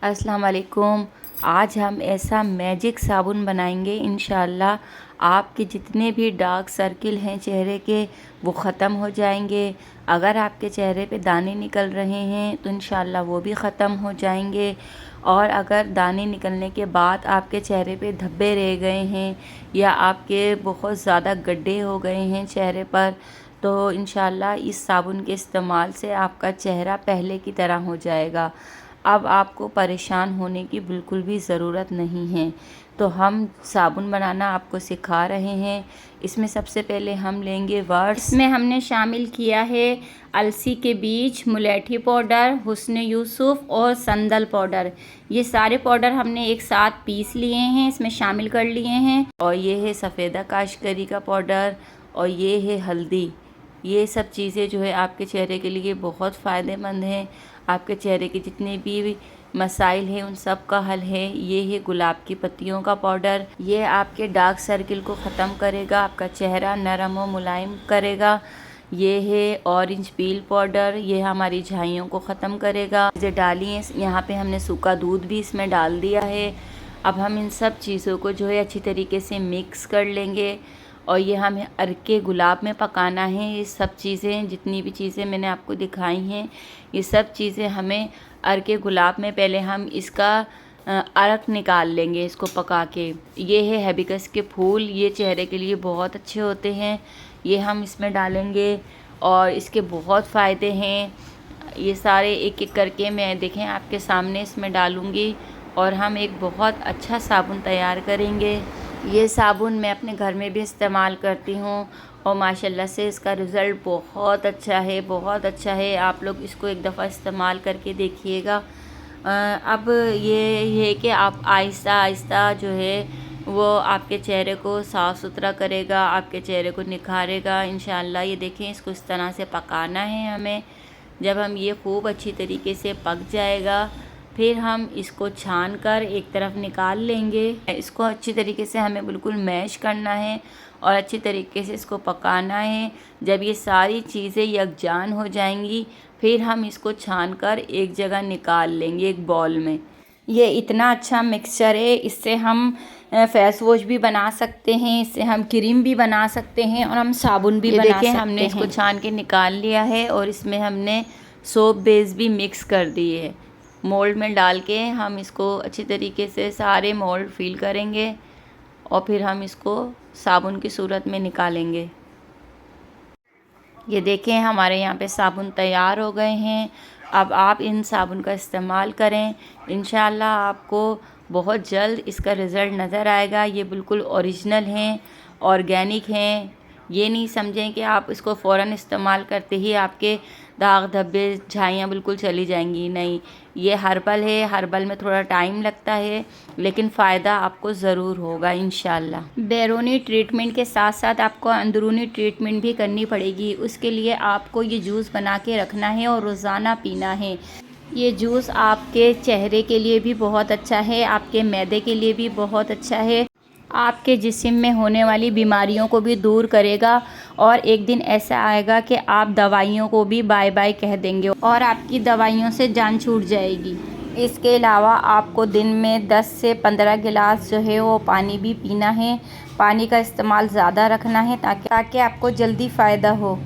अस्सलाम वालेकुम। आज हम ऐसा मैजिक साबुन बनाएंगे इंशाल्लाह आपके जितने भी डार्क सर्किल हैं चेहरे के वो ख़त्म हो जाएंगे। अगर आपके चेहरे पे दाने निकल रहे हैं तो इंशाल्लाह वो भी ख़त्म हो जाएंगे। और अगर दाने निकलने के बाद आपके चेहरे पे धब्बे रह गए हैं या आपके बहुत ज़्यादा गड्ढे हो गए हैं चेहरे पर, तो इंशाल्लाह इस साबुन के इस्तेमाल से आपका चेहरा पहले की तरह हो जाएगा। अब आपको परेशान होने की बिल्कुल भी ज़रूरत नहीं है। तो हम साबुन बनाना आपको सिखा रहे हैं। इसमें सबसे पहले हम लेंगे वर्ड्स। इसमें हमने शामिल किया है अलसी के बीज, मुलेठी पाउडर, हुस्न यूसुफ और संदल पाउडर। ये सारे पाउडर हमने एक साथ पीस लिए हैं, इसमें शामिल कर लिए हैं। और ये है सफ़ेदा काशकरी का पाउडर और ये है हल्दी। ये सब चीज़ें जो है आपके चेहरे के लिए बहुत फ़ायदेमंद हैं। आपके चेहरे के जितने भी मसाइल हैं उन सब का हल है। ये है गुलाब की पत्तियों का पाउडर। ये आपके डार्क सर्किल को ख़त्म करेगा, आपका चेहरा नरम और मुलायम करेगा। ये है ऑरेंज पील पाउडर, ये हमारी झाइयों को ख़त्म करेगा। चीज़ें डाली हैं, यहाँ पे हमने सूखा दूध भी इसमें डाल दिया है। अब हम इन सब चीज़ों को जो है अच्छी तरीके से मिक्स कर लेंगे और ये हमें अर्के गुलाब में पकाना है। ये सब चीज़ें जितनी भी चीज़ें मैंने आपको दिखाई हैं ये सब चीज़ें हमें अर्के गुलाब में पहले हम इसका अर्क निकाल लेंगे इसको पका के। ये है हिबिस्कस के फूल, ये चेहरे के लिए बहुत अच्छे होते हैं। ये हम इसमें डालेंगे और इसके बहुत फ़ायदे हैं। ये सारे एक एक करके मैं देखें आपके सामने इसमें डालूँगी और हम एक बहुत अच्छा साबुन तैयार करेंगे। ये साबुन मैं अपने घर में भी इस्तेमाल करती हूँ और माशाल्लाह से इसका रिज़ल्ट बहुत अच्छा है, बहुत अच्छा है। आप लोग इसको एक दफ़ा इस्तेमाल करके देखिएगा। अब ये है कि आप आहिस्ता आहिस्ता जो है वो आपके चेहरे को साफ़ सुथरा करेगा, आपके चेहरे को निखारेगा इंशाल्लाह। ये देखें, इसको इस तरह से पकाना है हमें। जब हम ये खूब अच्छी तरीके से पक जाएगा फिर हम इसको छान कर एक तरफ निकाल लेंगे। इसको अच्छी तरीके से हमें बिल्कुल मैश करना है और अच्छी तरीके से इसको पकाना है। जब ये सारी चीज़ें यकजान हो जाएंगी फिर हम इसको छान कर एक जगह निकाल लेंगे एक बाउल में। ये इतना अच्छा मिक्सचर है, इससे हम फेस वॉश भी बना सकते हैं, इससे हम क्रीम भी बना सकते हैं और हम साबुन भी बना सकते हैं। हमने इसको छान के निकाल लिया है और इसमें हमने सोप बेस भी मिक्स कर दिए है। मोल्ड में डाल के हम इसको अच्छी तरीके से सारे मोल्ड फिल करेंगे और फिर हम इसको साबुन की सूरत में निकालेंगे। ये देखें, हमारे यहाँ पे साबुन तैयार हो गए हैं। अब आप इन साबुन का इस्तेमाल करें, इंशाल्लाह आपको बहुत जल्द इसका रिज़ल्ट नज़र आएगा। ये बिल्कुल ओरिजिनल हैं, ऑर्गेनिक हैं। ये नहीं समझें कि आप इसको फ़ौरन इस्तेमाल करते ही आपके दाग धब्बे झाइयाँ बिल्कुल चली जाएंगी। नहीं, ये हर्बल है, हर्बल में थोड़ा टाइम लगता है लेकिन फ़ायदा आपको ज़रूर होगा इंशाल्लाह। बैरूनी ट्रीटमेंट के साथ साथ आपको अंदरूनी ट्रीटमेंट भी करनी पड़ेगी। उसके लिए आपको ये जूस बना के रखना है और रोज़ाना पीना है। ये जूस आपके चेहरे के लिए भी बहुत अच्छा है, आपके मैदे के लिए भी बहुत अच्छा है, आपके जिस्म में होने वाली बीमारियों को भी दूर करेगा। और एक दिन ऐसा आएगा कि आप दवाइयों को भी बाय बाय कह देंगे और आपकी दवाइयों से जान छूट जाएगी। इसके अलावा आपको दिन में 10 से 15 गिलास जो है वो पानी भी पीना है। पानी का इस्तेमाल ज़्यादा रखना है ताकि आपको जल्दी फ़ायदा हो।